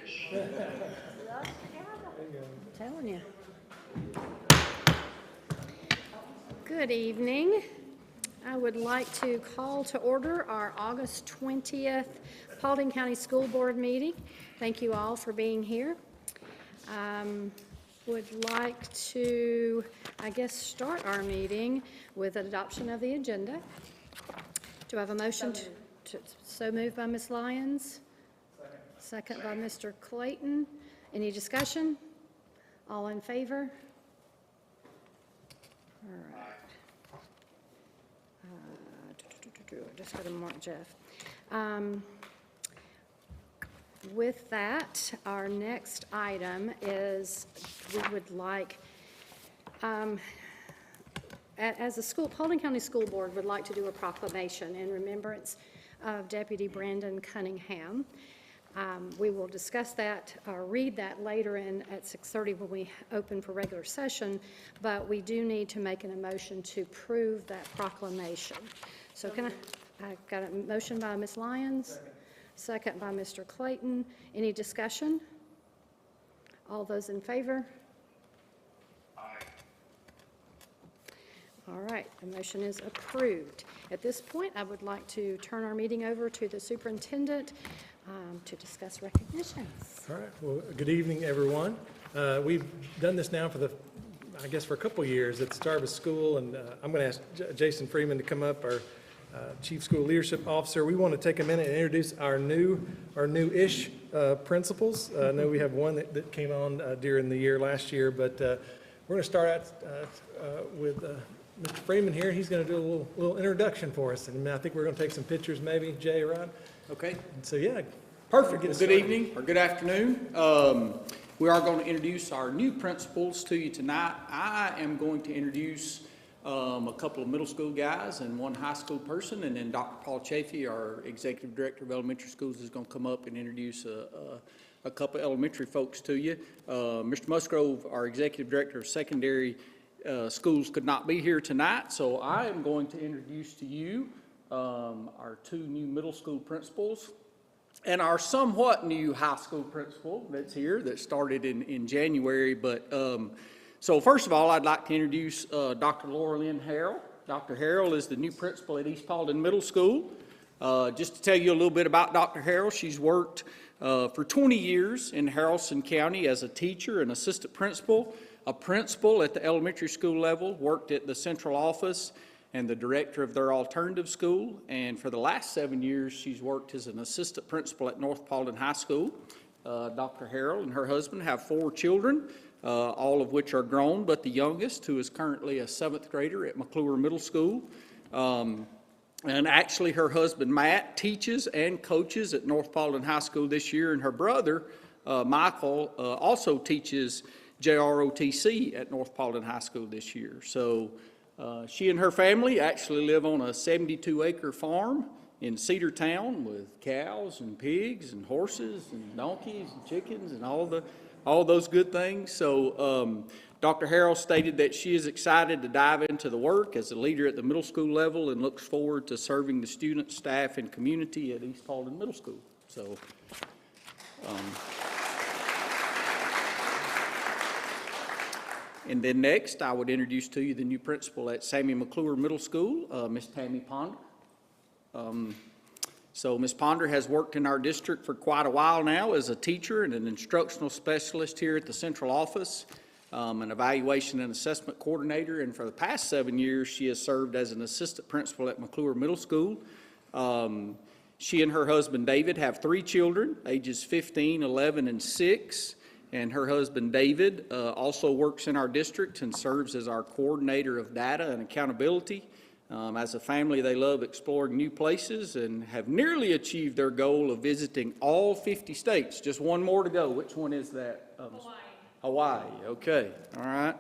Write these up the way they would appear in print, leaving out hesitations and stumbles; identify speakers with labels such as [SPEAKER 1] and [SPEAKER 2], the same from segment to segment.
[SPEAKER 1] I'm telling you. Good evening. I would like to call to order our August 20th Paulding County School Board meeting. Thank you all for being here. Would like to, start our meeting with an adoption of the agenda. Do I have a motion? So moved by Ms. Lyons. Second by Mr. Clayton. Any discussion? All in favor? All right. Just got to mark Jeff. With that, our next item is we would like, as a school, Paulding County School Board would like to do a proclamation in remembrance of Deputy Brandon Cunningham. We will discuss that or read that later at 6:30 when we open for regular session, but we do need to make an motion to approve that proclamation. So I've got a motion by Ms. Lyons. Second by Mr. Clayton. Any discussion? All those in favor? Aye. All right, the motion is approved. At this point, I would like to turn our meeting over to the superintendent to discuss recognitions.
[SPEAKER 2] All right, well, good evening, everyone. We've done this now for for a couple of years at the start of a school, and I'm going to ask Jason Freeman to come up, our Chief School Leadership Officer. We want to take a minute and introduce our new-ish principals. I know we have one that came on during the year last year, but we're going to start out with Mr. Freeman here. He's going to do a little introduction for us, and I think we're going to take some pictures, maybe, Jay or Rod.
[SPEAKER 3] Okay.
[SPEAKER 2] And so, yeah.
[SPEAKER 3] Perfect. Well, good evening or good afternoon. We are going to introduce our new principals to you tonight. I am going to introduce a couple of middle school guys and one high school person, and then Dr. Paul Chafee, our Executive Director of Elementary Schools, is going to come up and introduce a couple of elementary folks to you. Mr. Musgrove, our Executive Director of Secondary Schools, could not be here tonight, so I am going to introduce to you our two new middle school principals and our somewhat new high school principal that's here that started in January. But so first of all, I'd like to introduce Dr. Laura Lynn Harrell. Dr. Harrell is the new principal at East Paulding Middle School. Just to tell you a little bit about Dr. Harrell, she's worked for 20 years in Haralson County as a teacher and assistant principal, a principal at the elementary school level, worked at the central office and the director of their alternative school. And for the last 7 years, she's worked as an assistant principal at North Paulding High School. Dr. Harrell and her husband have 4 children, all of which are grown, but the youngest, who is currently a 7th grader at McClure Middle School. And actually, her husband, Matt, teaches and coaches at North Paulding High School this year, and her brother, Michael, also teaches JROTC at North Paulding High School this year. So she and her family actually live on a 72-acre farm in Cedartown with cows and pigs and horses and donkeys and chickens and all those good things. So Dr. Harrell stated that she is excited to dive into the work as a leader at the middle school level and looks forward to serving the students, staff, and community at East Paulding Middle School. So and then next, I would introduce to you the new principal at Sammy McClure Middle School, Miss Tammy Ponder. So Ms. Ponder has worked in our district for quite a while now as a teacher and an instructional specialist here at the central office, an evaluation and assessment coordinator, and for the past 7 years, she has served as an assistant principal at McClure Middle School. She and her husband, David, have 3 children, ages 15, 11, and 6. And her husband, David, also works in our district and serves as our coordinator of data and accountability. As a family, they love exploring new places and have nearly achieved their goal of visiting all 50 states. Just one more to go. Which one is that? Hawaii. Okay. All right.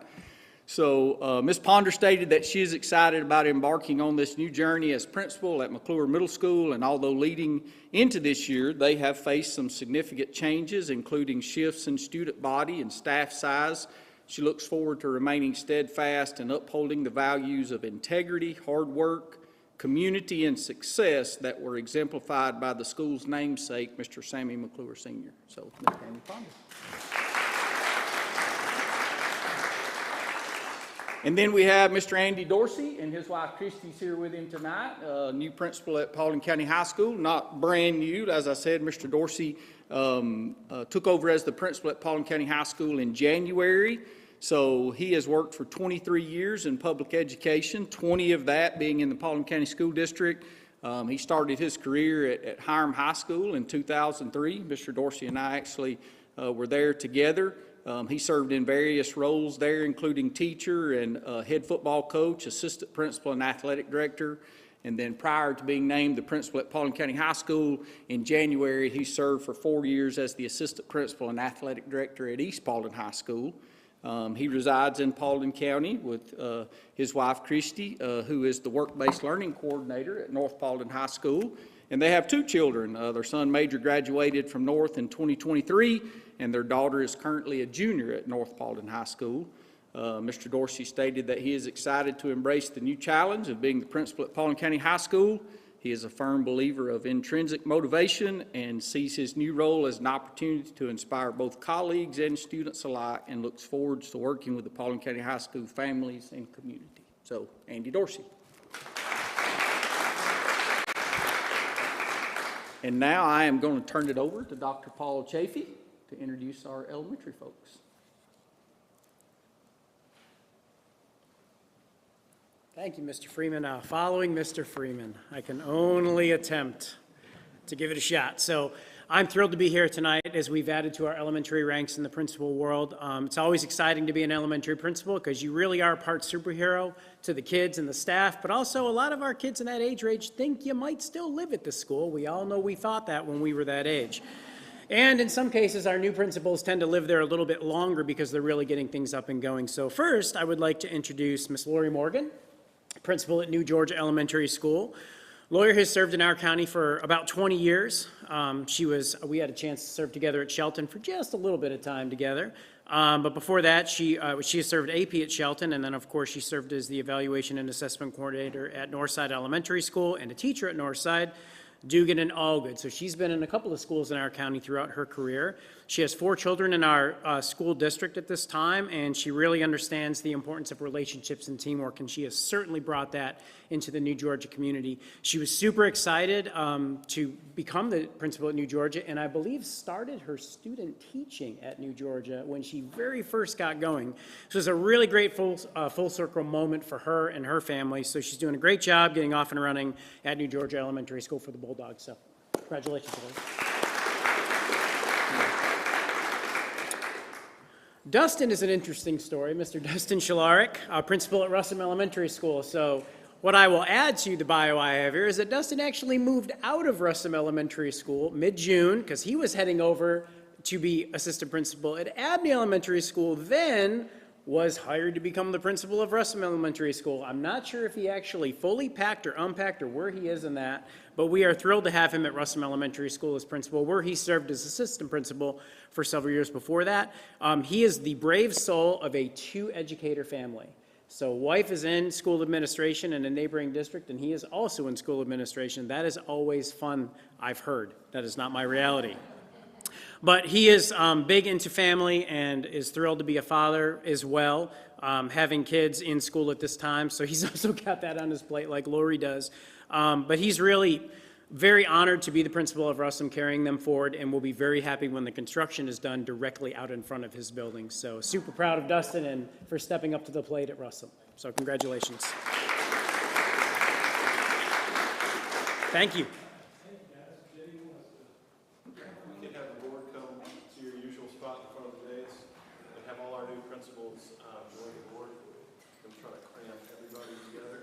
[SPEAKER 3] So Ms. Ponder stated that she is excited about embarking on this new journey as principal at McClure Middle School, and although leading into this year, they have faced some significant changes, including shifts in student body and staff size. She looks forward to remaining steadfast and upholding the values of integrity, hard work, community, and success that were exemplified by the school's namesake, Mr. Sammy McClure Sr. So, Ms. Andy Ponder. And then we have Mr. Andy Dorsey and his wife Christy's here with him tonight, new principal at Paulding County High School, not brand new. As I said, Mr. Dorsey took over as the principal at Paulding County High School in January. So he has worked for 23 years in public education, 20 of that being in the Paulding County School District. He started his career at Hiram High School in 2003. Mr. Dorsey and I actually were there together. He served in various roles there, including teacher and head football coach, assistant principal, and athletic director. And then prior to being named the principal at Paulding County High School in January, he served for 4 years as the assistant principal and athletic director at East Paulding High School. He resides in Paulding County with his wife Christy, who is the work-based learning coordinator at North Paulding High School. And they have 2 children. Their son Major graduated from North in 2023, and their daughter is currently a junior at North Paulding High School. Mr. Dorsey stated that he is excited to embrace the new challenge of being the principal at Paulding County High School. He is a firm believer of intrinsic motivation and sees his new role as an opportunity to inspire both colleagues and students alike, and looks forward to working with the Paulding County High School families and community. So, Andy Dorsey. And now I am going to turn it over to Dr. Paul Chafee to introduce our elementary folks.
[SPEAKER 4] Thank you, Mr. Freeman. Following Mr. Freeman, I can only attempt to give it a shot. So I'm thrilled to be here tonight as we've added to our elementary ranks in the principal world. It's always exciting to be an elementary principal because you really are part superhero to the kids and the staff, but also a lot of our kids in that age range think you might still live at the school. We all know we thought that when we were that age. And in some cases, our new principals tend to live there a little bit longer because they're really getting things up and going. So first, I would like to introduce Miss Lori Morgan, principal at New Georgia Elementary School. Lori has served in our county for about 20 years. We had a chance to serve together at Shelton for just a little bit of time together. But before that, she has served AP at Shelton, and then of course she served as the evaluation and assessment coordinator at Northside Elementary School and a teacher at Northside, Dugan, and Allgood. So she's been in a couple of schools in our county throughout her career. She has 4 children in our school district at this time, and she really understands the importance of relationships and teamwork, and she has certainly brought that into the New Georgia community. She was super excited to become the principal at New Georgia, and I believe started her student teaching at New Georgia when she very first got going. So it was a really great full circle moment for her and her family. So she's doing a great job getting off and running at New Georgia Elementary School for the Bulldogs. So congratulations to her. Dustin is an interesting story. Mr. Dustin Shalarik, principal at Russell Elementary School. So what I will add to the bio I have here is that Dustin actually moved out of Russell Elementary School mid-June because he was heading over to be assistant principal at Abney Elementary School, then was hired to become the principal of Russell Elementary School. I'm not sure if he actually fully packed or unpacked or where he is in that, but we are thrilled to have him at Russell Elementary School as principal, where he served as assistant principal for several years before that. He is the brave soul of a 2-educator family. So wife is in school administration in a neighboring district, and he is also in school administration. That is always fun, I've heard. That is not my reality. But he is big into family and is thrilled to be a father as well, having kids in school at this time. So he's also got that on his plate like Lori does. But he's really very honored to be the principal of Russell, carrying them forward, and will be very happy when the construction is done directly out in front of his building. So super proud of Dustin and for stepping up to the plate at Russell. So congratulations. Thank you.
[SPEAKER 5] Principals join the board. I'm trying to cram everybody together.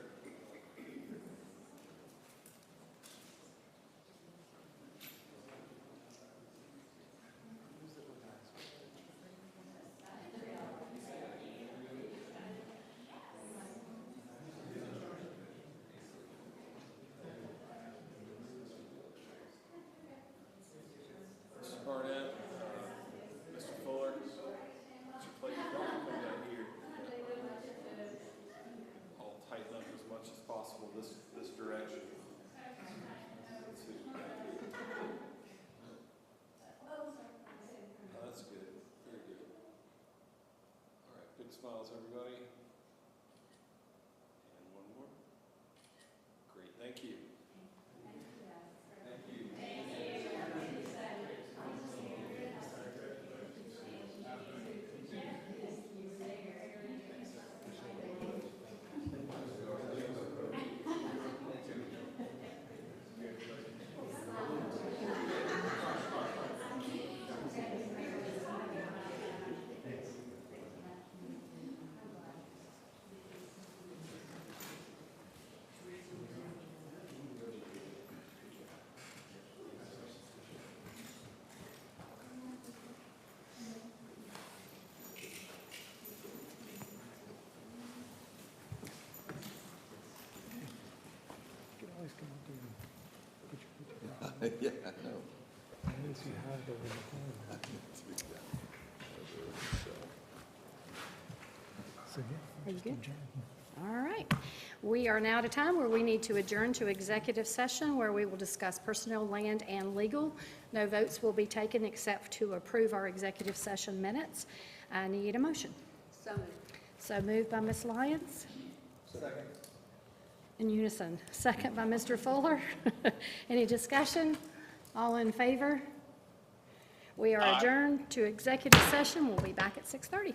[SPEAKER 5] Mr. Barnett, Mr. Fuller, Mr. Clayton, y'all can come down here. smiles, everybody. And one more. Great, thank you.
[SPEAKER 2] You can always come up there and put your picture.
[SPEAKER 6] Yeah, I know.
[SPEAKER 2] And then see how it over the phone. So, yeah.
[SPEAKER 1] Are you
[SPEAKER 2] just
[SPEAKER 1] good?
[SPEAKER 2] adjourn.
[SPEAKER 1] All right. We are now at a time where we need to adjourn to executive session where we will discuss personnel, land, and legal. No votes will be taken except to approve our executive session minutes. I need a motion. So moved by Ms. Lyons. Second. In unison. Second by Mr. Fuller. Any discussion? All in favor? We are adjourned to executive session. We'll be back at 6:30.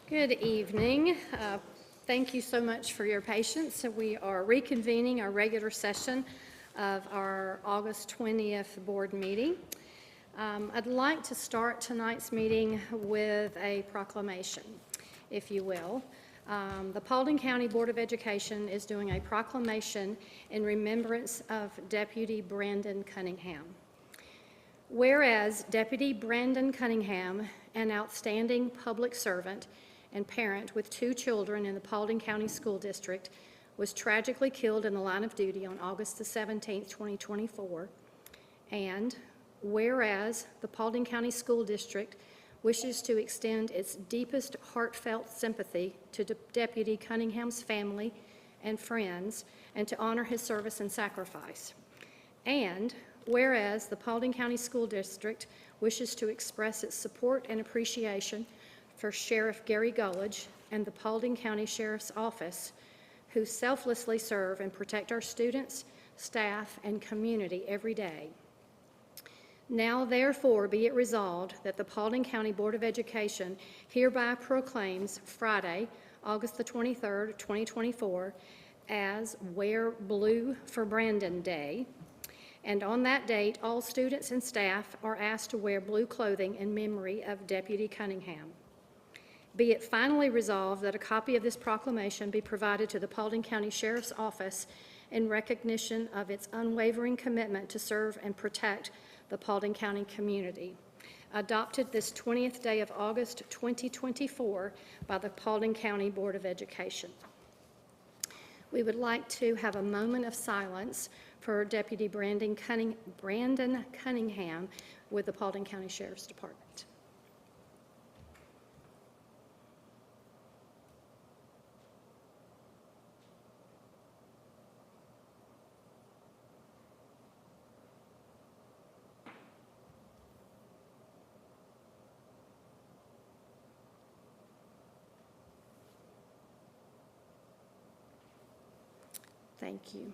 [SPEAKER 1] Good evening. Thank you so much for your patience. So we are reconvening our regular session of our August 20th board meeting. I'd like to start tonight's meeting with a proclamation, if you will. The Paulding County Board of Education is doing a proclamation in remembrance of Deputy Brandon Cunningham. Whereas Deputy Brandon Cunningham, an outstanding public servant and parent with 2 children in the Paulding County School District, was tragically killed in the line of duty on August the 17th, 2024. And whereas the Paulding County School District wishes to extend its deepest heartfelt sympathy to Deputy Cunningham's family and friends and to honor his service and sacrifice. And whereas the Paulding County School District wishes to express its support and appreciation for Sheriff Gary Gullidge and the Paulding County Sheriff's Office, who selflessly serve and protect our students, staff, and community every day. Now therefore be it resolved that the Paulding County Board of Education hereby proclaims Friday, August the 23rd, 2024, as Wear Blue for Brandon Day. And on that date, all students and staff are asked to wear blue clothing in memory of Deputy Cunningham. Be it finally resolved that a copy of this proclamation be provided to the Paulding County Sheriff's Office in recognition of its unwavering commitment to serve and protect the Paulding County community. Adopted this 20th day of August 2024 by the Paulding County Board of Education. We would like to have a moment of silence for Deputy Brandon Cunningham with the Paulding County Sheriff's Department. Thank you.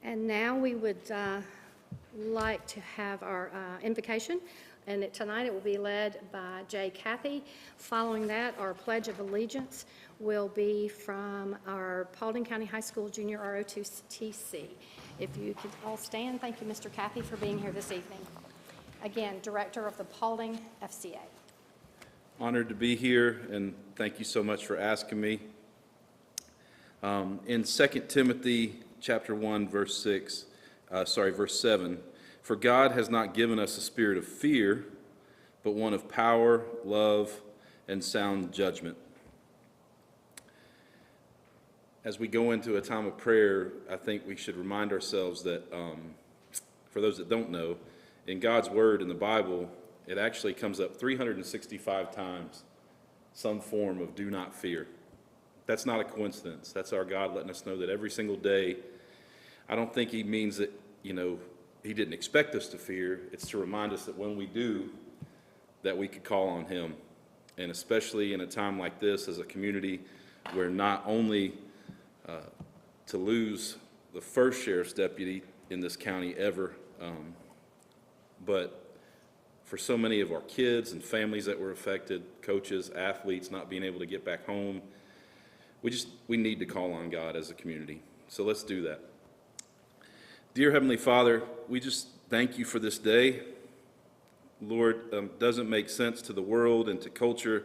[SPEAKER 1] And now we would like to have our invocation, and tonight it will be led by Jay Cathy. Following that, our Pledge of Allegiance will be from our Paulding County High School Junior ROTC. If you could all stand, thank you, Mr. Cathy, for being here this evening. Again, Director of the Paulding FCA.
[SPEAKER 6] Honored to be here, and thank you so much for asking me. In 2 Timothy chapter 1, verse 7, for God has not given us a spirit of fear, but one of power, love, and sound judgment. As we go into a time of prayer, I think we should remind ourselves that, for those that don't know, in God's Word in the Bible, it actually comes up 365 times, some form of do not fear. That's not a coincidence. That's our God letting us know that every single day. I don't think he means that, he didn't expect us to fear. It's to remind us that when we do, that we could call on him. And especially in a time like this, as a community, where not only to lose the first sheriff's deputy in this county ever, but for so many of our kids and families that were affected, coaches, athletes not being able to get back home, we need to call on God as a community. So let's do that. Dear Heavenly Father, we just thank you for this day. Lord, doesn't make sense to the world and to culture,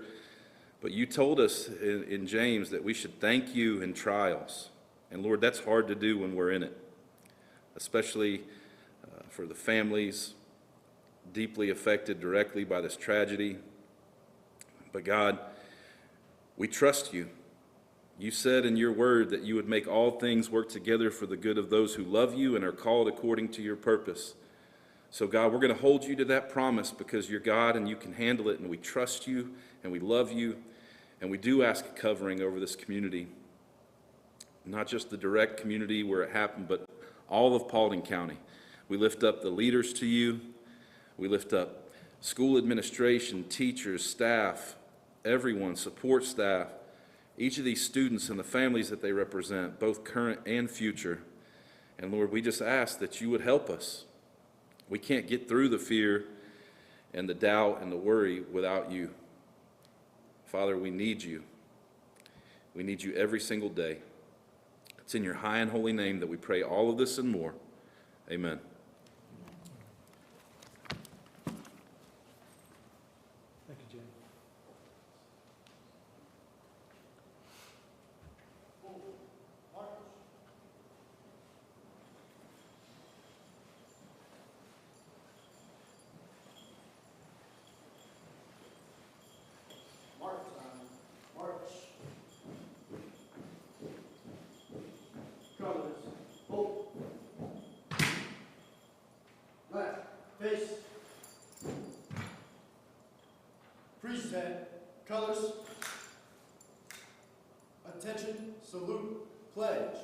[SPEAKER 6] but you told us in James that we should thank you in trials. And Lord, that's hard to do when we're in it, especially for the families deeply affected directly by this tragedy. But God, we trust you. You said in your word that you would make all things work together for the good of those who love you and are called according to your purpose. So God, we're going to hold you to that promise because you're God and you can handle it, and we trust you and we love you, and we do ask a covering over this community. Not just the direct community where it happened, but all of Paulding County. We lift up the leaders to you. We lift up school administration, teachers, staff, everyone, support staff, each of these students and the families that they represent, both current and future. And Lord, we just ask that you would help us. We can't get through the fear and the doubt and the worry without you. Father, we need you. We need you every single day. It's in your high and holy name that we pray all of this and more. Amen.
[SPEAKER 2] Thank you, Jim.
[SPEAKER 7] March. Colors. Hope. Left. Face. Present. Colors. Attention. Salute. Pledge.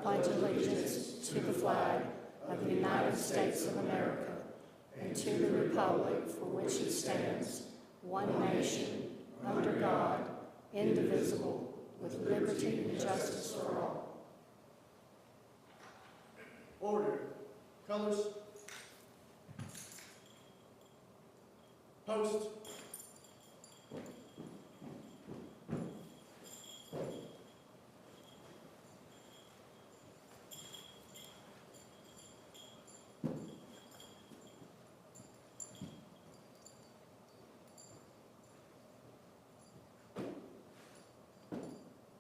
[SPEAKER 1] Pledge allegiance to the flag of the United States of America and to the republic for which it stands, one nation, under God, indivisible, with liberty and justice for all.
[SPEAKER 7] Order. Colors. Post.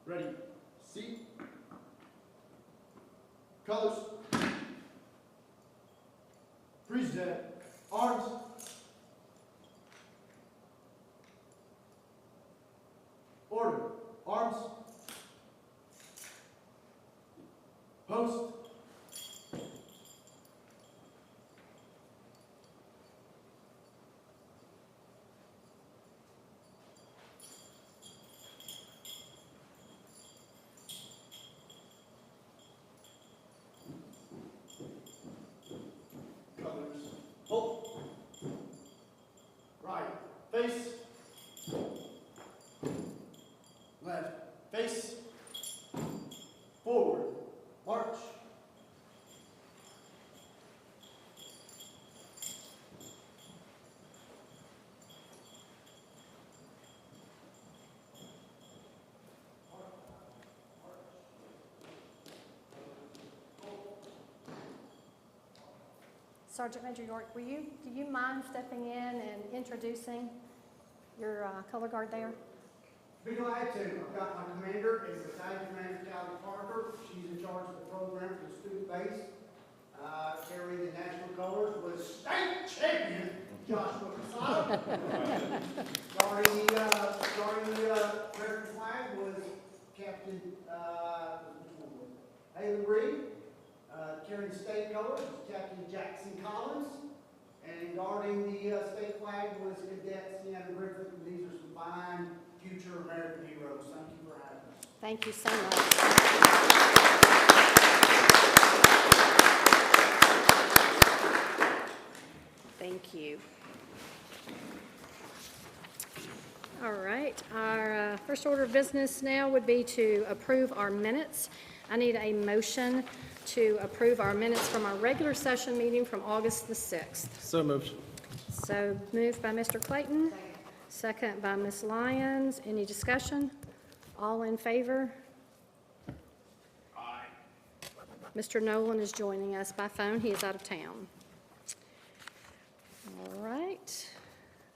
[SPEAKER 7] Ready. Seat. Colors. Present. Arms. Order. Arms. Post. Colors. Hold. Right. Face. Left. Face. Forward. March.
[SPEAKER 1] Sergeant Major York, do you mind stepping in and introducing your color guard there?
[SPEAKER 7] Be glad to. I've got my commander, is Battalion Commander Callie Parker. She's in charge of the program for the student base. Carrying the national colors was state champion Joshua Casado. Guarding the American flag was Captain Haley Reed. Carrying the state colors was Captain Jackson Collins. And guarding the state flag was Cadet Sienna Griffith. And these are some fine future American heroes. Thank you for having us.
[SPEAKER 1] Thank you so much. Thank you. All right, our first order of business now would be to approve our minutes. I need a motion to approve our minutes from our regular session meeting from August the 6th.
[SPEAKER 2] So moved.
[SPEAKER 1] So moved by Mr. Clayton, second by Ms. Lyons. Any discussion? All in favor? Aye. Mr. Nolan is joining us by phone. He is out of town. All right.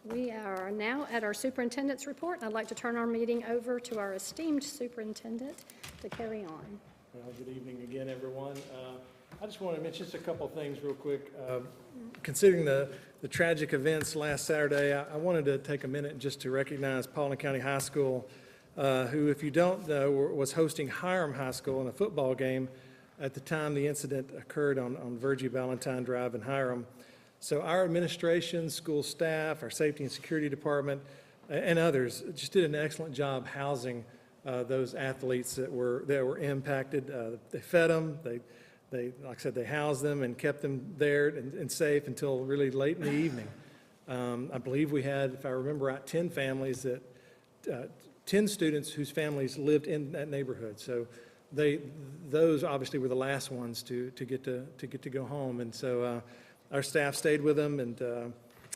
[SPEAKER 1] We are now at our superintendent's report. I'd like to turn our meeting over to our esteemed superintendent to carry on.
[SPEAKER 2] Well, good evening again, everyone. I just want to mention just a couple of things real quick. Considering the tragic events last Saturday, I wanted to take a minute just to recognize Paulding County High School, who, if you don't know, was hosting Hiram High School in a football game at the time the incident occurred on Virgie Valentine Drive in Hiram. So our administration, school staff, our safety and security department, and others just did an excellent job housing those athletes that were impacted. They fed them, they like I said, they housed them and kept them there and safe until really late in the evening. I believe we had, if I remember right, 10 families 10 students whose families lived in that neighborhood. So those obviously were the last ones to get to go home. And so our staff stayed with them, and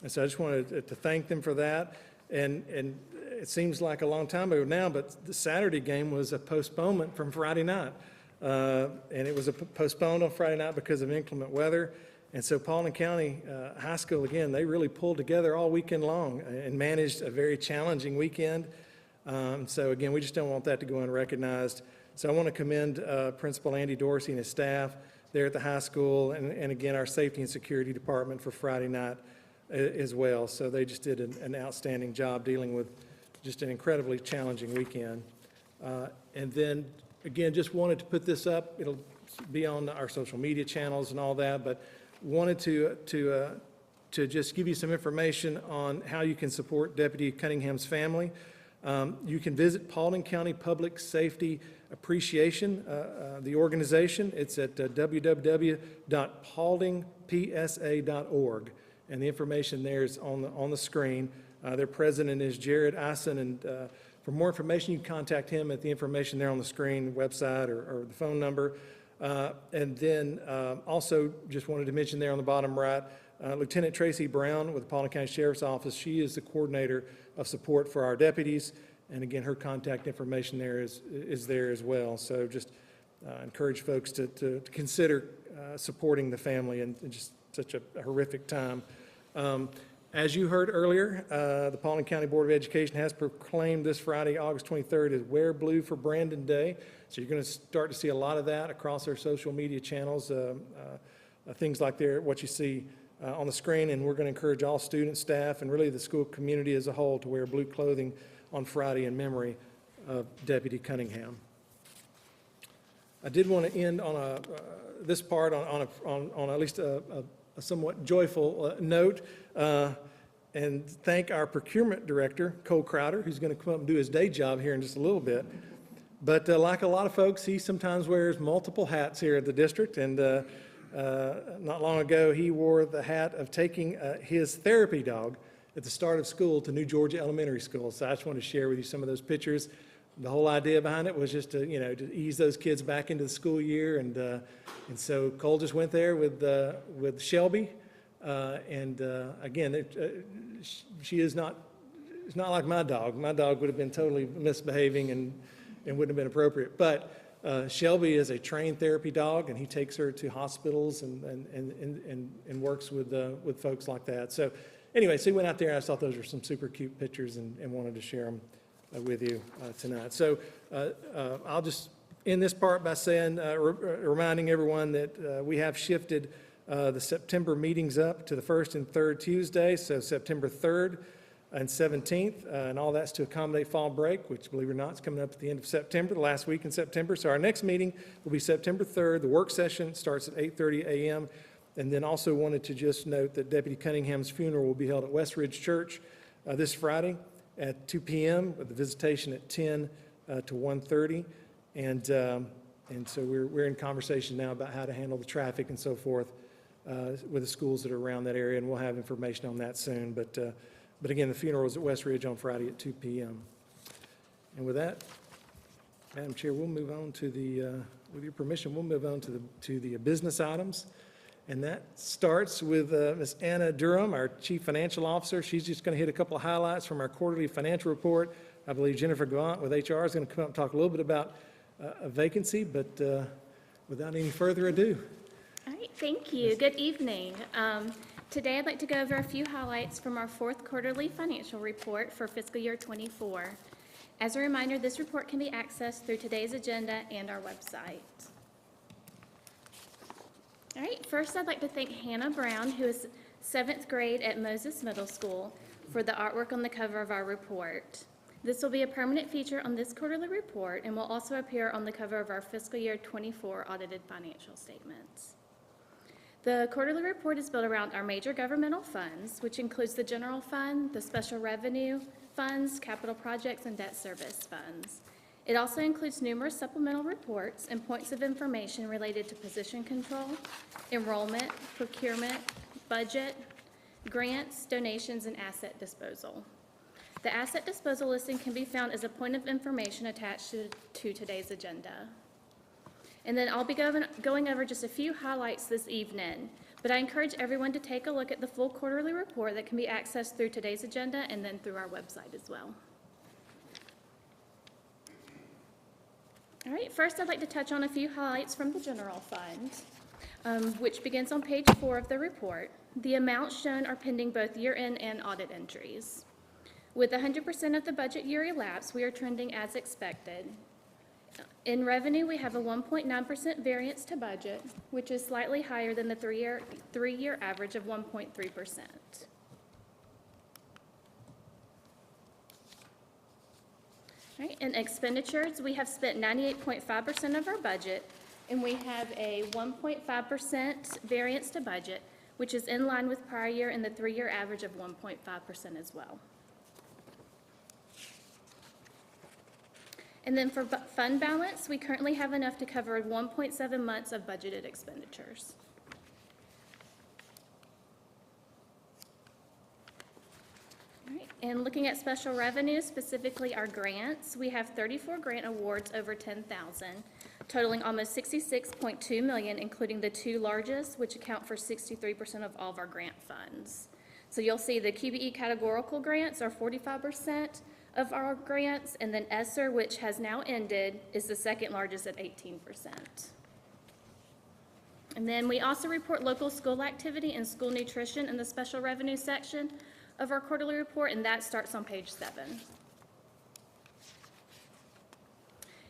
[SPEAKER 2] so I just wanted to thank them for that. And it seems like a long time ago now, but the Saturday game was a postponement from Friday night. And it was postponed on Friday night because of inclement weather. And so Paulding County High School, again, they really pulled together all weekend long and managed a very challenging weekend. So again, we just don't want that to go unrecognized. So I want to commend Principal Andy Dorsey and his staff there at the high school, and again, our Safety and Security Department for Friday night as well. So they just did an outstanding job dealing with just an incredibly challenging weekend. And then, again, just wanted to put this up. It'll be on our social media channels and all that, but wanted to just give you some information on how you can support Deputy Cunningham's family. You can visit Paulding County Public Safety Appreciation, the organization. It's at www.pauldingpsa.org, and the information there is on the screen. Their president is Jared Eisen, and for more information, you can contact him at the information there on the screen, website, or the phone number. And then also just wanted to mention there on the bottom right, Lieutenant Tracy Brown with the Paulding County Sheriff's Office. She is the coordinator of support for our deputies. And again, her contact information there is there as well. So just encourage folks to consider supporting the family in just such a horrific time. As you heard earlier, the Paulding County Board of Education has proclaimed this Friday, August 23rd, as Wear Blue for Brandon Day. So you're going to start to see a lot of that across our social media channels, things like what you see on the screen. And we're going to encourage all students, staff, and really the school community as a whole to wear blue clothing on Friday in memory of Deputy Cunningham. I did want to end on this part on at least a somewhat joyful note, and thank our procurement director, Cole Crowder, who's going to come up and do his day job here in just a little bit. But like a lot of folks, he sometimes wears multiple hats here at the district, and not long ago, he wore the hat of taking his therapy dog at the start of school to New Georgia Elementary School. So I just wanted to share with you some of those pictures. The whole idea behind it was just to, to ease those kids back into the school year. And so Cole just went there with Shelby. Again, she is not, it's not like my dog. My dog would have been totally misbehaving and wouldn't have been appropriate. But Shelby is a trained therapy dog, and he takes her to hospitals and works with folks like that. So anyway, so he went out there, and I thought those were some super cute pictures and wanted to share them with you tonight. So I'll just end this part by saying, reminding everyone that we have shifted the September meetings up to the first and third Tuesday, so September 3rd and 17th, and all that's to accommodate fall break, which, believe it or not, is coming up at the end of September, the last week in September. So our next meeting will be September 3rd. The work session starts at 8:30 a.m., and then also wanted to just note that Deputy Cunningham's funeral will be held at Westridge Church this Friday at 2 p.m. with the visitation at 10 to 1:30. And so we're in conversation now about how to handle the traffic and so forth with the schools that are around that area, and we'll have information on that soon. But again, the funeral is at Westridge on Friday at 2 p.m. And with that, Madam Chair, we'll move on to with your permission, we'll move on to the business items. And that starts with Ms. Anna Durham, our Chief Financial Officer. She's just going to hit a couple of highlights from our quarterly financial report. I believe Jennifer Gaunt with HR is going to come up and talk a little bit about a vacancy, but without any further ado.
[SPEAKER 8] All right, thank you. Good evening. Today I'd like to go over a few highlights from our fourth quarterly financial report for fiscal year 24. As a reminder, this report can be accessed through today's agenda and our website. All right, first I'd like to thank Hannah Brown, who is 7th grade at Moses Middle School, for the artwork on the cover of our report. This will be a permanent feature on this quarterly report and will also appear on the cover of our fiscal year 24 audited financial statements. The quarterly report is built around our major governmental funds, which includes the general fund, the special revenue funds, capital projects, and debt service funds. It also includes numerous supplemental reports and points of information related to position control, enrollment, procurement, budget, grants, donations, and asset disposal. The asset disposal listing can be found as a point of information attached to today's agenda. And then I'll be going over just a few highlights this evening, but I encourage everyone to take a look at the full quarterly report that can be accessed through today's agenda and then through our website as well. All right, first I'd like to touch on a few highlights from the general fund, which begins on page 4 of the report. The amounts shown are pending both year-end and audit entries. With 100% of the budget year elapsed, we are trending as expected. In revenue, we have a 1.9% variance to budget, which is slightly higher than the three-year average of 1.3%. Right, in expenditures, we have spent 98.5% of our budget, and we have a 1.5% variance to budget, which is in line with prior year and the three-year average of 1.5% as well. And then for fund balance, we currently have enough to cover 1.7 months of budgeted expenditures. All right, and looking at special revenue, specifically our grants, we have 34 grant awards over 10,000, totaling almost $66.2 million, including the two largest, which account for 63% of all of our grant funds. So you'll see the QBE categorical grants are 45% of our grants, and then ESSER, which has now ended, is the second largest at 18%. And then we also report local school activity and school nutrition in the special revenue section of our quarterly report, and that starts on page 7.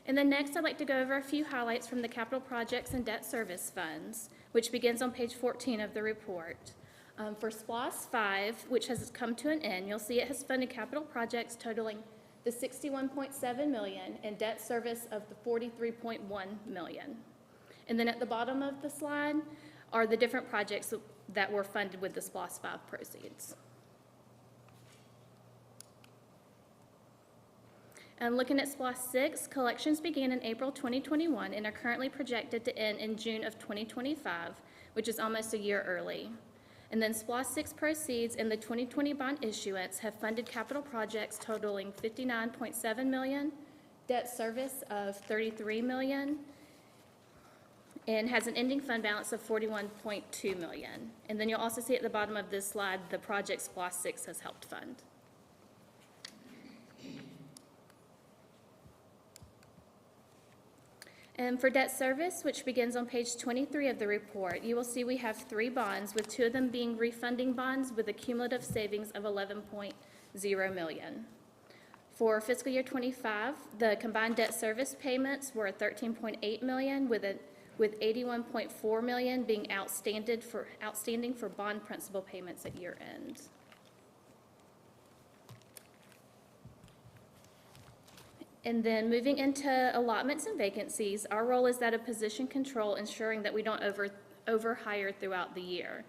[SPEAKER 8] And then next, I'd like to go over a few highlights from the capital projects and debt service funds, which begins on page 14 of the report. For SPLOST 5, which has come to an end, you'll see it has funded capital projects totaling the $61.7 million and debt service of the $43.1 million. And then at the bottom of the slide are the different projects that were funded with the SPLOST 5 proceeds. And looking at SPLOST 6, collections began in April 2021 and are currently projected to end in June of 2025, which is almost a year early. And then SPLOST 6 proceeds and the 2020 bond issuance have funded capital projects totaling $59.7 million, debt service of $33 million, and has an ending fund balance of $41.2 million. And then you'll also see at the bottom of this slide the project SPLOST 6 has helped fund. And for debt service, which begins on page 23 of the report, you will see we have 3 bonds, with 2 of them being refunding bonds with a cumulative savings of $11.0 million. For fiscal year 25, the combined debt service payments were $13.8 million, with $81.4 million being outstanding for bond principal payments at year end. And then moving into allotments and vacancies, our role is that of position control, ensuring that we don't overhire throughout the year.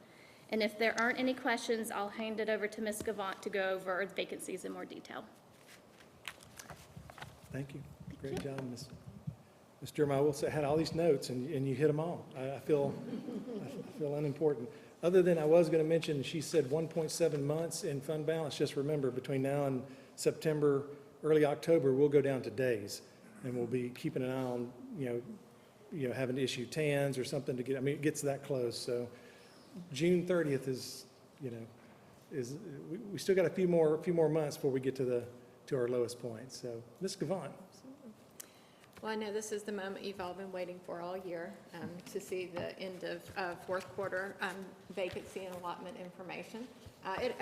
[SPEAKER 8] And if there aren't any questions, I'll hand it over to Ms. Gavant to go over vacancies in more detail.
[SPEAKER 2] Thank you. Great job, Ms. Jeremiah. I will say, I had all these notes, and you hit them all. I feel unimportant. Other than I was going to mention, she said 1.7 months in fund balance. Just remember, between now and September, early October, we'll go down to days, and we'll be keeping an eye on, having to issue TANs or something to get, it gets that close. So June 30th is, we still got a few more months before we get to our lowest point. So Ms. Gavant.
[SPEAKER 9] Well, I know this is the moment you've all been waiting for all year, to see the end of fourth quarter vacancy and allotment information. I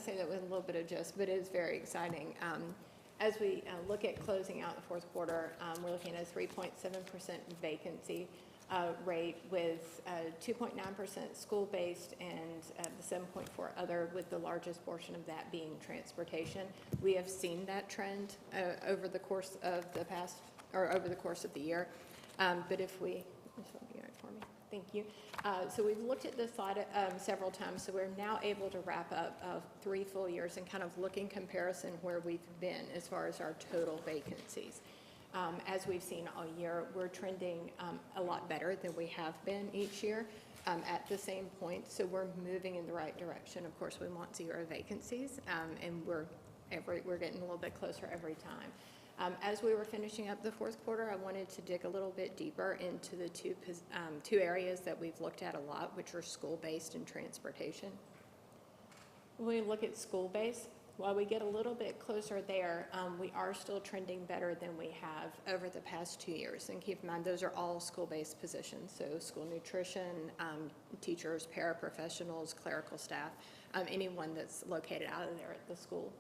[SPEAKER 9] say that with a little bit of jest, but it is very exciting. As we look at closing out the fourth quarter, we're looking at a 3.7% vacancy rate with 2.9% school-based and the 7.4 other, with the largest portion of that being transportation. We have seen that trend over the course of the past, or over the course of the year. But if we, this will be right for me. Thank you. So we've looked at this slide several times, so we're now able to wrap up 3 full years and kind of look in comparison where we've been as far as our total vacancies. As we've seen all year, we're trending a lot better than we have been each year at the same point, so we're moving in the right direction. Of course, we want 0 vacancies, and we're getting a little bit closer every time. As we were finishing up the fourth quarter, I wanted to dig a little bit deeper into the two areas that we've looked at a lot, which are school-based and transportation. When we look at school-based, While we get a little bit closer there, we are still trending better than we have over the past 2 years. And keep in mind, those are all school-based positions, so school nutrition, teachers, paraprofessionals, clerical staff, anyone that's located out of there at the school.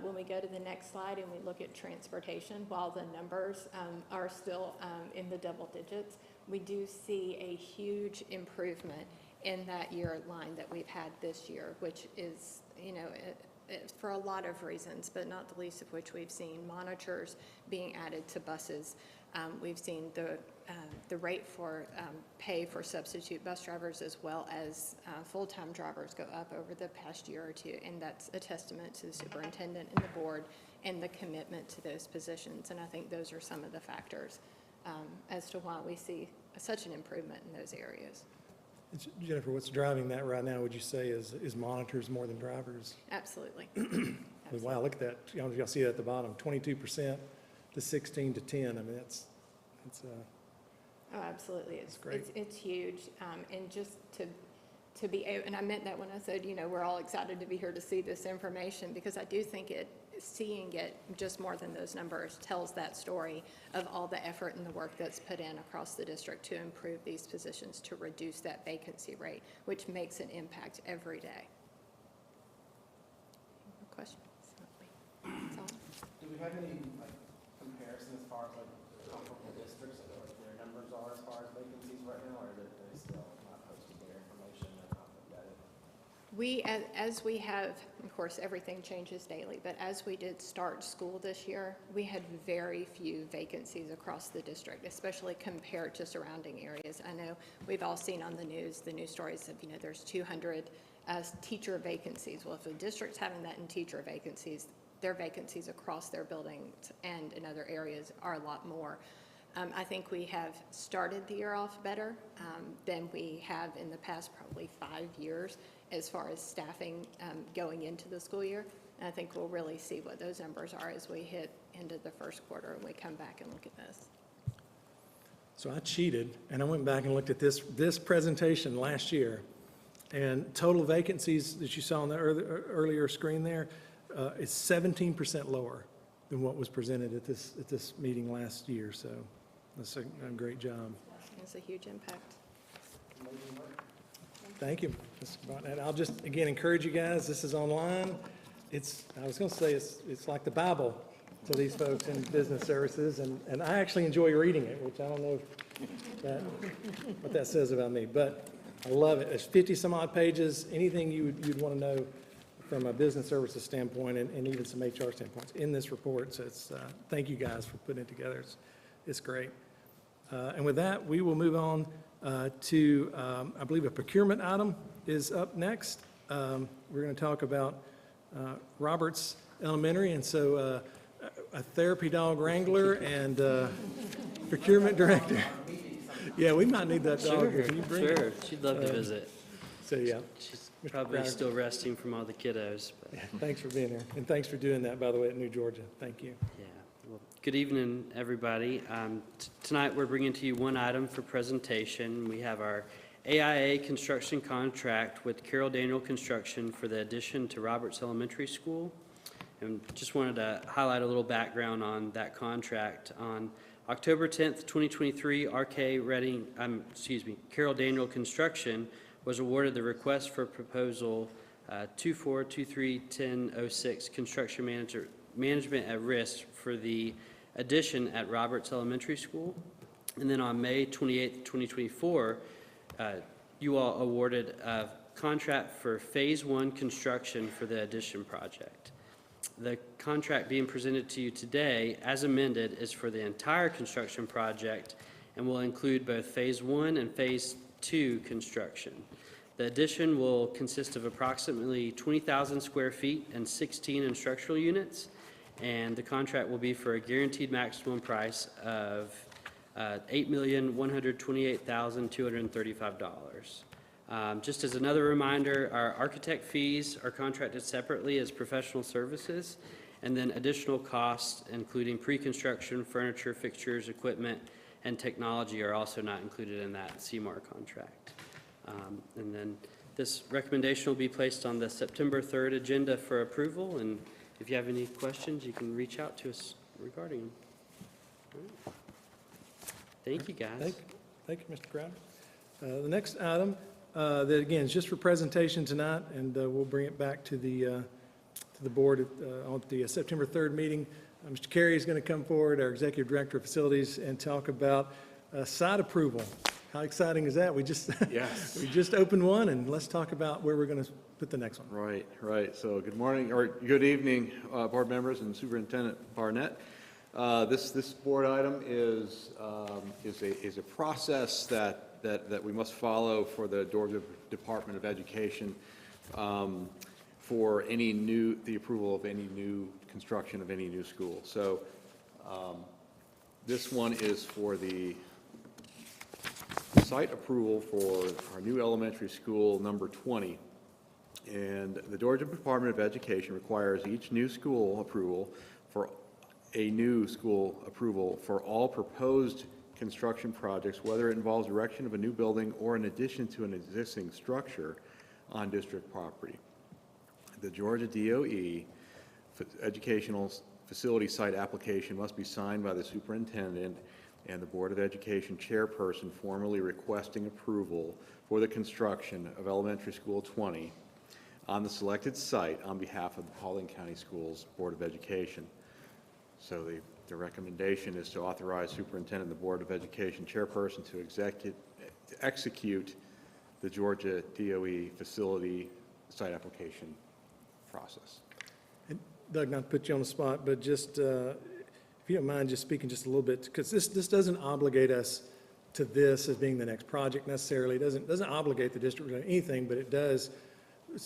[SPEAKER 9] When we go to the next slide and we look at transportation, while the numbers are still in the double digits, we do see a huge improvement in that year line that we've had this year, which is, you know, for a lot of reasons, but not the least of which we've seen monitors being added to buses. We've seen the rate for pay for substitute bus drivers as well as full-time drivers go up over the past year or two, and that's a testament to the superintendent and the board and the commitment to those positions. And I think those are some of the factors as to why we see such an improvement in those areas.
[SPEAKER 2] Jennifer, what's driving that right now, would you say, is monitors more than drivers?
[SPEAKER 9] Absolutely.
[SPEAKER 2] Wow, look at that. Y'all see that at the bottom, 22% to 16 to 10. I mean, that's
[SPEAKER 9] Oh, absolutely. It's
[SPEAKER 2] great.
[SPEAKER 9] It's huge. And just to be able, and I meant that when I said, you know, we're all excited to be here to see this information, because I do think seeing it just more than those numbers tells that story of all the effort and the work that's put in across the district to improve these positions, to reduce that vacancy rate, which makes an impact every day. Questions? That's all.
[SPEAKER 10] Do we have any comparison as far as comparable districts, what their numbers are as far as vacancies right now, or are they still not posting their information and not looked at it?
[SPEAKER 9] We, as we have, of course, everything changes daily, but as we did start school this year, we had very few vacancies across the district, especially compared to surrounding areas. I know we've all seen on the news stories of, you know, there's 200 teacher vacancies. Well, if the district's having that in teacher vacancies, their vacancies across their buildings and in other areas are a lot more. I think we have started the year off better than we have in the past probably 5 years as far as staffing going into the school year. And I think we'll really see what those numbers are as we hit into the first quarter and we come back and look at this.
[SPEAKER 2] So I cheated, and I went back and looked at this presentation last year, and total vacancies that you saw on the earlier screen there is 17% lower than what was presented at this meeting last year. So that's a great job.
[SPEAKER 9] It's a huge impact.
[SPEAKER 2] Thank you, Mr. Barton. And I'll just, again, encourage you guys, this is online. I was going to say, it's like the Bible to these folks in business services, and I actually enjoy reading it, which I don't know what that says about me, but I love it. It's 50-some-odd pages, anything you'd want to know from a business services standpoint and even some HR standpoints in this report. So thank you guys for putting it together. It's great. And with that, we will move on to, I believe, a procurement item is up next. We're going to talk about Roberts Elementary, and so a therapy dog wrangler and procurement director. Yeah, we might need that dog.
[SPEAKER 11] Sure,
[SPEAKER 2] Can you bring
[SPEAKER 11] sure.
[SPEAKER 2] it?
[SPEAKER 11] She'd love to visit.
[SPEAKER 2] So, yeah.
[SPEAKER 11] She's
[SPEAKER 2] Mr.
[SPEAKER 11] probably
[SPEAKER 2] Crowder.
[SPEAKER 11] still resting from all the kiddos. But
[SPEAKER 2] Yeah, thanks for being here, and thanks for doing that, by the way, at New Georgia. Thank you.
[SPEAKER 11] yeah. Well, good evening, everybody. Tonight we're bringing to you one item for presentation. We have our AIA construction contract with Carroll Daniel Construction for the addition to Roberts Elementary School. And just wanted to highlight a little background on that contract. On October 10th, 2023, Carroll Daniel Construction was awarded the request for proposal 24231006 construction management at risk for the addition at Roberts Elementary School. And then on May 28th, 2024, you all awarded a contract for Phase 1 construction for the addition project. The contract being presented to you today, as amended, is for the entire construction project and will include both Phase 1 and Phase 2 construction. The addition will consist of approximately 20,000 square feet and 16 instructional units, and the contract will be for a guaranteed maximum price of $8,128,235. Just as another reminder, our architect fees are contracted separately as professional services, and then additional costs, including pre-construction, furniture, fixtures, equipment, and technology are also not included in that CMAR contract. And then This recommendation will be placed on the September 3rd agenda for approval, and if you have any questions, you can reach out to us regarding them. All right. Thank you, guys.
[SPEAKER 2] Thank you, Mr. Crowder. The next item, that again is just for presentation tonight, and we'll bring it back to the board on the September 3rd meeting. Mr. Carey is going to come forward, our Executive Director of Facilities, and talk about site approval. How exciting is that? We just
[SPEAKER 12] Yes.
[SPEAKER 2] we just opened one, and let's talk about where we're going to put the next one.
[SPEAKER 12] Right. So good morning, or good evening, board members and Superintendent Barnett. This board item is a process that we must follow for the Georgia Department of Education for the approval of any new construction of any new school. So this one is for the site approval for our new elementary school, number 20. And the Georgia Department of Education requires each new school approval for all proposed construction projects, whether it involves erection of a new building or in addition to an existing structure on district property. The Georgia DOE educational facility site application must be signed by the superintendent and the Board of Education chairperson formally requesting approval for the construction of Elementary School 20 on the selected site on behalf of the Paulding County Schools Board of Education. So the recommendation is to authorize superintendent and the Board of Education chairperson to execute the Georgia DOE facility site application process.
[SPEAKER 2] And Doug, not to put you on the spot, but just, if you don't mind just speaking just a little bit, because this doesn't obligate us to this as being the next project necessarily. It doesn't obligate the district to anything, but it does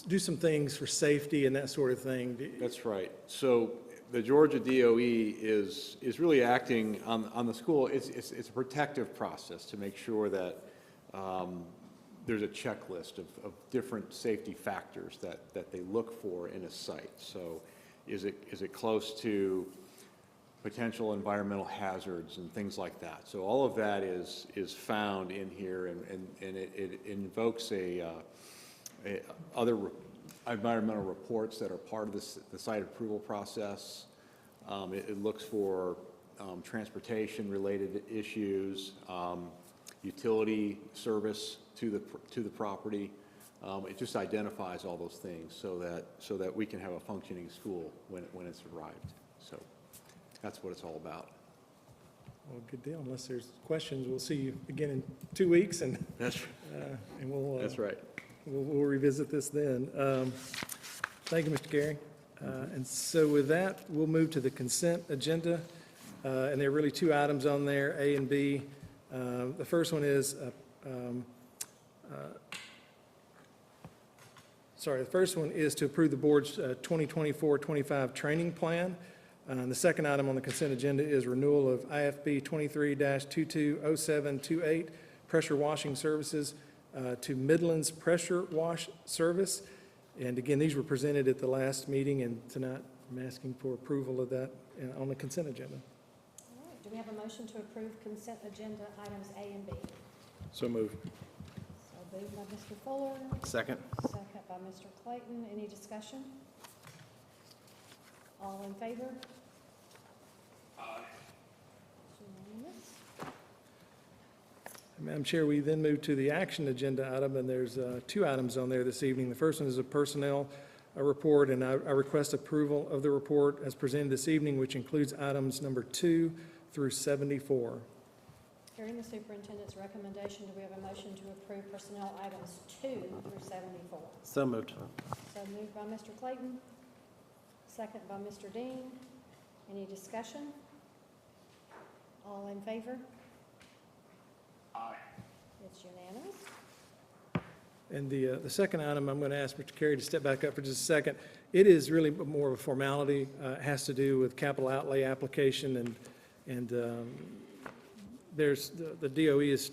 [SPEAKER 2] do some things for safety and that sort of thing.
[SPEAKER 12] That's right. So the Georgia DOE is really acting on the school. It's a protective process to make sure that there's a checklist of different safety factors that they look for in a site. So is it close to potential environmental hazards and things like that? So all of that is found in here, and it invokes other environmental reports that are part of the site approval process. It looks for transportation-related issues, utility service to the property. It just identifies all those things so that we can have a functioning school when it's arrived. So that's what it's all about.
[SPEAKER 2] Well, good deal. Unless there's questions, we'll see you again in 2 weeks, and
[SPEAKER 12] That's
[SPEAKER 2] we'll
[SPEAKER 12] that's right.
[SPEAKER 2] we'll revisit this then. Thank you, Mr. Carey. And so with that, we'll move to the consent agenda, and there are really two items on there, A and B. The first one is the first one is to approve the board's 2024-25 training plan. The second item on the consent agenda is renewal of IFB 23-220728, pressure washing services to Midlands Pressure Wash Service. And again, these were presented at the last meeting, and tonight I'm asking for approval of that on the consent agenda.
[SPEAKER 1] All right, do we have a motion to approve consent agenda items A and B?
[SPEAKER 12] So moved.
[SPEAKER 1] So moved by Mr. Fuller,
[SPEAKER 12] Second.
[SPEAKER 1] second by Mr. Clayton. Any discussion? All in favor? Aye. Unanimous.
[SPEAKER 2] Madam Chair, we then move to the action agenda item, and there's two items on there this evening. The first one is a personnel report, and I request approval of the report as presented this evening, which includes items number 2 through 74.
[SPEAKER 1] Hearing the superintendent's recommendation, do we have a motion to approve personnel items 2 through 74?
[SPEAKER 10] So moved.
[SPEAKER 1] So moved by Mr. Clayton, second by Mr. Dean. Any discussion? All in favor? Aye. It's unanimous.
[SPEAKER 2] And the second item, I'm going to ask Mr. Carey to step back up for just a second. It is really more of a formality. It has to do with capital outlay application, and there's the DOE is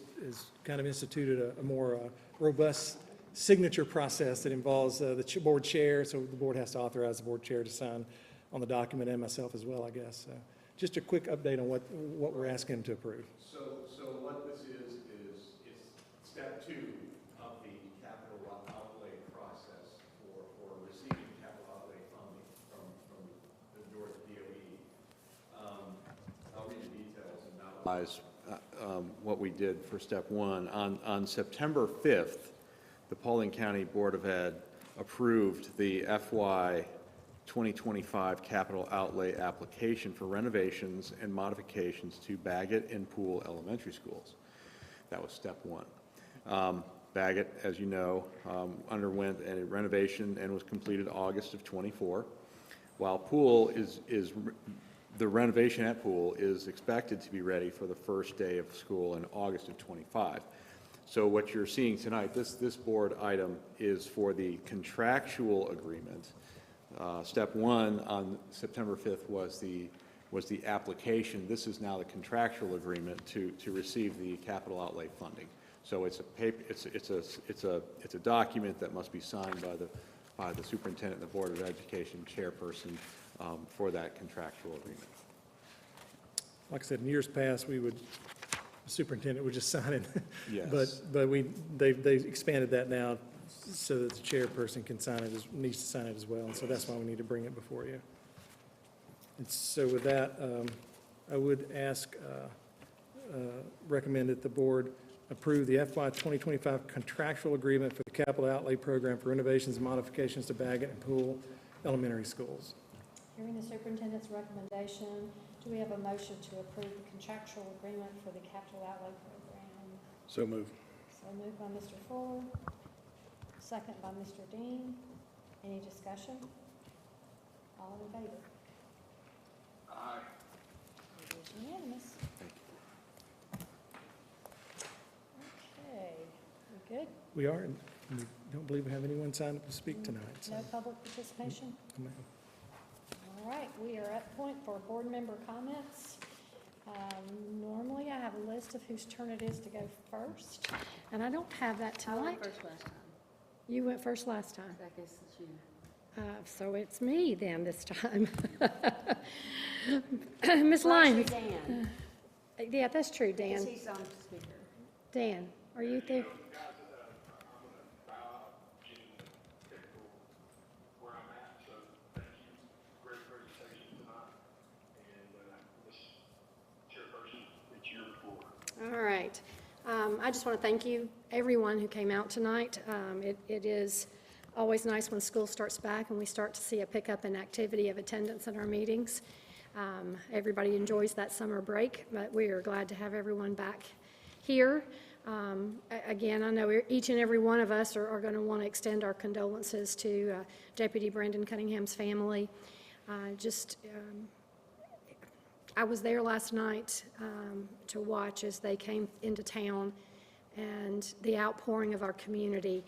[SPEAKER 2] kind of instituted a more robust signature process that involves the board chair, so the board has to authorize the board chair to sign on the document, and myself as well, I guess. Just a quick update on what we're asking him to approve.
[SPEAKER 12] So what this is step 2 of the capital outlay summarize what we did for step one. On September 5th, the Paulding County Board of Ed approved the FY 2025 capital outlay application for renovations and modifications to Baggett and Poole elementary schools. That was step one. Baggett, as you know, underwent a renovation and was completed August of '24, while Poole the renovation at Poole is expected to be ready for the first day of school in August of '25. So what you're seeing tonight, this board item is for the contractual agreement. Step one on September 5th was the application. This is now the contractual agreement to receive the capital outlay funding. So it's a paper, it's a document that must be signed by the superintendent and the Board of Education chairperson for that contractual agreement.
[SPEAKER 2] Like I said, in years past, the superintendent would just sign it.
[SPEAKER 12] Yes.
[SPEAKER 2] But they expanded that now so that the chairperson can sign it, needs to sign it as well. And so that's why we need to bring it before you. And so with that, I would recommend that the board approve the FY 2025 contractual agreement for the capital outlay program for renovations and modifications to Baggett and Poole elementary schools.
[SPEAKER 1] Hearing the superintendent's recommendation, do we have a motion to approve the contractual agreement for the capital outlay program?
[SPEAKER 5] So moved.
[SPEAKER 1] So moved by Mr. Fuller, second by Mr. Dean. Any discussion? All in favor?
[SPEAKER 5] Aye.
[SPEAKER 1] It is unanimous. Okay, we good?
[SPEAKER 2] We are, and we don't believe we have anyone signed up to speak tonight. So.
[SPEAKER 1] No public participation?
[SPEAKER 2] No.
[SPEAKER 1] All right, we are at point for board member comments. Normally, I have a list of whose turn it is to go first, and I don't have that tonight.
[SPEAKER 13] I went first last time.
[SPEAKER 1] You went first last time.
[SPEAKER 13] I guess it's you.
[SPEAKER 1] So it's me then this time. Ms. Lyons.
[SPEAKER 13] Dan.
[SPEAKER 1] Yeah, that's true, Dan.
[SPEAKER 13] Because he's on speaker.
[SPEAKER 1] Dan, are you there? All right. I just want to thank you, everyone who came out tonight. It is always nice when school starts back and we start to see a pickup in activity of attendance in our meetings. Everybody enjoys that summer break, but we are glad to have everyone back here. Again, I know each and every one of us are going to want to extend our condolences to Deputy Brandon Cunningham's family. I was there last night to watch as they came into town, and the outpouring of our community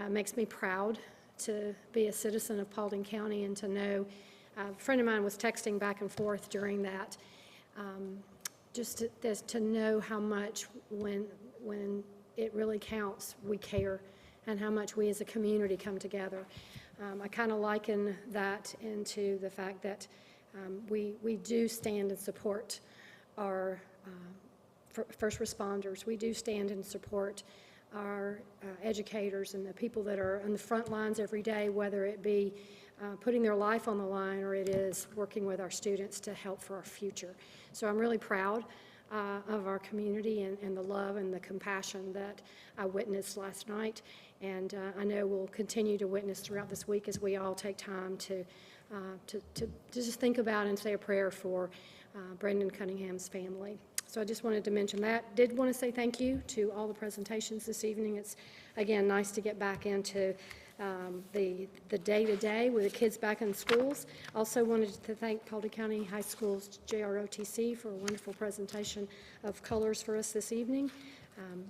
[SPEAKER 1] makes me proud to be a citizen of Paulding County and to know. A friend of mine was texting back and forth during that, just to know how much when it really counts, we care, and how much we as a community come together. I kind of liken that into the fact that we do stand and support our first responders. We do stand and support our educators and the people that are on the front lines every day, whether it be putting their life on the line or it is working with our students to help for our future. So I'm really proud of our community and the love and the compassion that I witnessed last night. And I know we'll continue to witness throughout this week as we all take time to just think about and say a prayer for Brandon Cunningham's family. So I just wanted to mention that. Did want to say thank you to all the presentations this evening. It's, again, nice to get back into the day-to-day with the kids back in schools. Also wanted to thank Paulding County High School's JROTC for a wonderful presentation of colors for us this evening.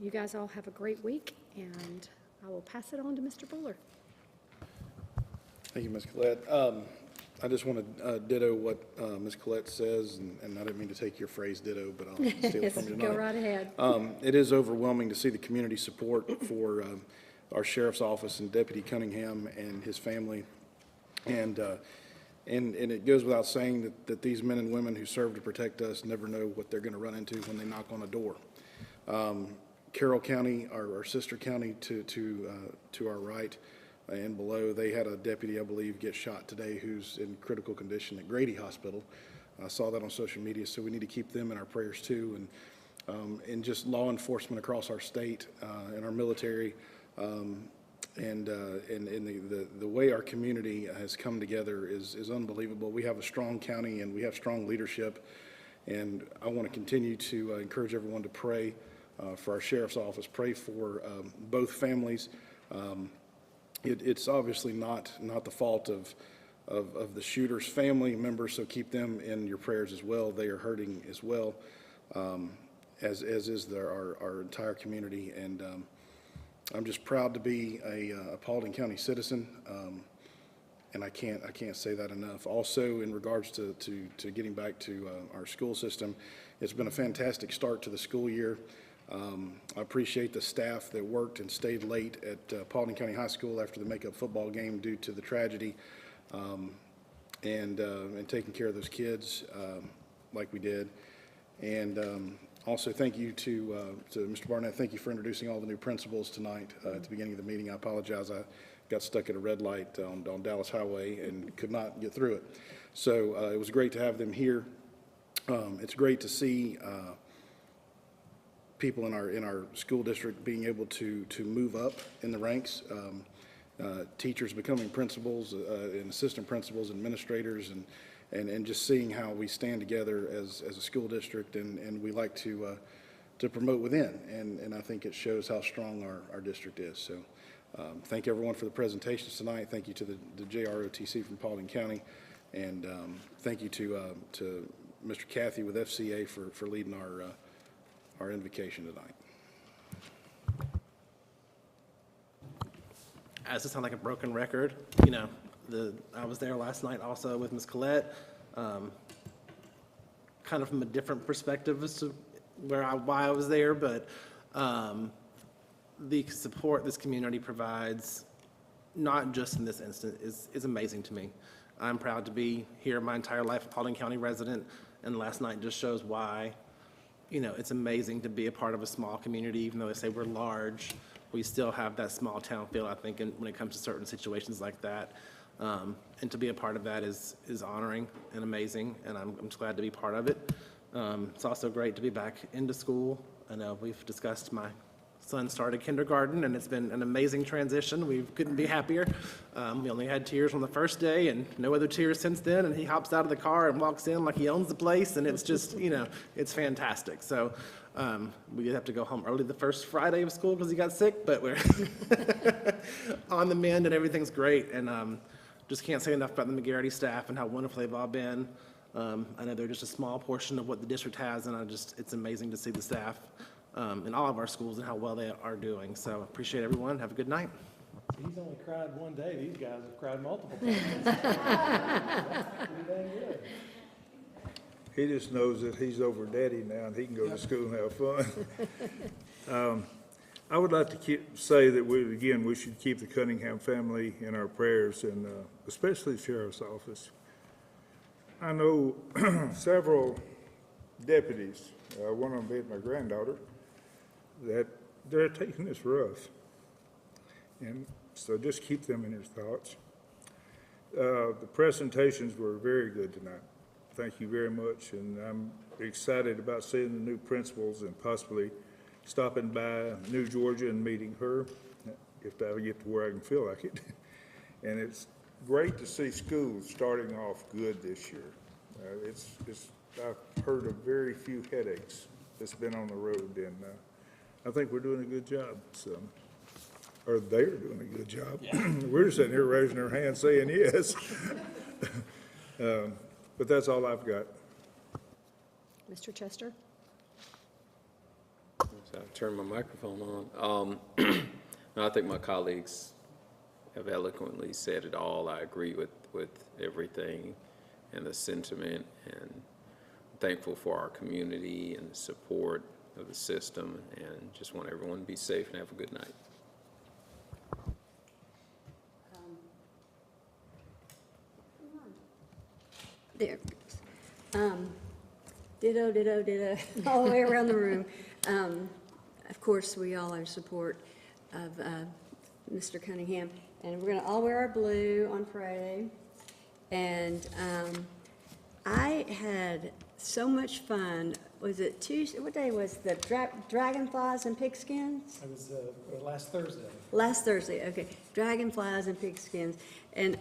[SPEAKER 1] You guys all have a great week, and I will pass it on to Mr. Buller.
[SPEAKER 5] Thank you, Ms. Collette. I just want to ditto what Ms. Collette says, and I didn't mean to take your phrase ditto, but I'll steal it from you tonight.
[SPEAKER 1] Go right ahead.
[SPEAKER 5] It is overwhelming to see the community support for our sheriff's office and Deputy Cunningham and his family. And it goes without saying that these men and women who serve to protect us never know what they're going to run into when they knock on a door. Carroll County, our sister county to our right and below, they had a deputy, I believe, get shot today who's in critical condition at Grady Hospital. I saw that on social media, so we need to keep them in our prayers too. and just law enforcement across our state and our military, and the way our community has come together is unbelievable. We have a strong county and we have strong leadership, and I want to continue to encourage everyone to pray for our sheriff's office, pray for both families. It's obviously not the fault of the shooter's family members, so keep them in your prayers as well. They are hurting as well, as is our entire community. And I'm just proud to be a Paulding County citizen, and I can't say that enough. Also, in regards to getting back to our school system, it's been a fantastic start to the school year. I appreciate the staff that worked and stayed late at Paulding County High School after the makeup football game due to the tragedy, and taking care of those kids like we did. And also, thank you to Mr. Barnett. Thank you for introducing all the new principals tonight at the beginning of the meeting. I apologize. I got stuck at a red light on Dallas Highway and could not get through it. So it was great to have them here. It's great to see people in our school district being able to move up in the ranks, teachers becoming principals and assistant principals, administrators, and just seeing how we stand together as a school district, and we like to promote within, and I think it shows how strong our district is. So thank everyone for the presentations tonight. Thank you to the JROTC from Paulding County, and thank you to Mr. Cathy with FCA for leading our invocation tonight.
[SPEAKER 10] As to sound like a broken record, I was there last night also with Ms. Collette, kind of from a different perspective as to why I was there, but the support this community provides, not just in this instance, is amazing to me. I'm proud to be here my entire life, a Paulding County resident, and last night just shows why, it's amazing to be a part of a small community. Even though they say we're large, we still have that small town feel, I think, when it comes to certain situations like that. And to be a part of that is honoring and amazing, and I'm just glad to be part of it. It's also great to be back into school. I know we've discussed my son started kindergarten, and it's been an amazing transition. We couldn't be happier. We only had tears on the first day and no other tears since then, and he hops out of the car and walks in like he owns the place, and it's just, it's fantastic. So we did have to go home early the first Friday of school because he got sick, but we're on the mend and everything's great. And just can't say enough about the McGarity staff and how wonderful they've all been. I know they're just a small portion of what the district has, and it's amazing to see the staff in all of our schools and how well they are doing. So appreciate everyone. Have a good night.
[SPEAKER 2] He's only cried one day. These guys have cried multiple times. Pretty dang good.
[SPEAKER 14] He just knows that he's over daddy now and he can go to school and have fun. I would like to say that we should keep the Cunningham family in our prayers, and especially the sheriff's office. I know several deputies, one of them being my granddaughter, that they're taking this rough. And so just keep them in your thoughts. The presentations were very good tonight. Thank you very much, and I'm excited about seeing the new principals and possibly stopping by New Georgia and meeting her, if I get to where I can feel like it. And it's great to see schools starting off good this year. I've heard of very few headaches that's been on the road, and I think we're doing a good job. So, or they're doing a good job. Yeah. We're sitting here raising our hands saying yes. But that's all I've got.
[SPEAKER 1] Mr. Chester?
[SPEAKER 15] So I turned my microphone on. No, I think my colleagues have eloquently said it all. I agree with everything and the sentiment, and I'm thankful for our community and the support of the system, and just want everyone to be safe and have a good night.
[SPEAKER 13] There. Ditto, all the way around the room. Of course, we all are in support of Mr. Cunningham, and we're going to all wear our blue on Friday. And I had so much fun. Was it Tuesday? What day was the dragonflies and pigskins?
[SPEAKER 2] It was last Thursday.
[SPEAKER 13] Last Thursday, okay. Dragonflies and pigskins. And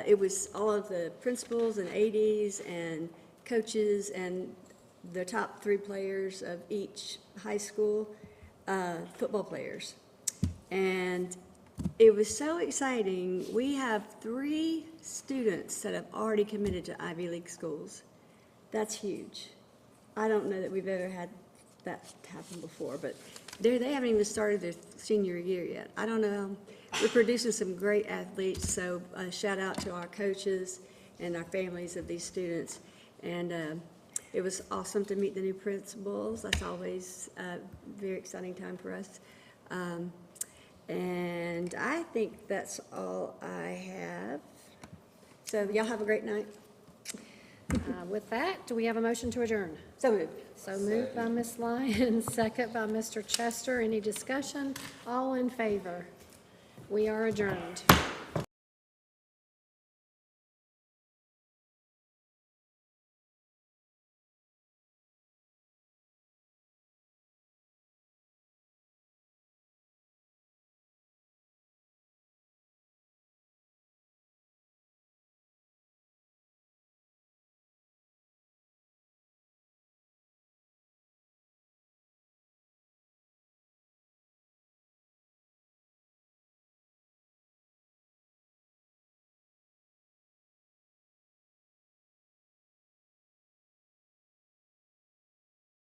[SPEAKER 13] it was all of the principals and ADs and coaches and the top 3 players of each high school, football players. And it was so exciting. We have 3 students that have already committed to Ivy League schools. That's huge. I don't know that we've ever had that happen before, but they haven't even started their senior year yet. I don't know. We're producing some great athletes, so shout out to our coaches and our families of these students. And it was awesome to meet the new principals. That's always a very exciting time for us. And I think that's all I have. So y'all have a great night.
[SPEAKER 1] With that, do we have a motion to adjourn?
[SPEAKER 13] So moved.
[SPEAKER 1] So moved by Ms. Lyon, second by Mr. Chester. Any discussion? All in favor? We are adjourned.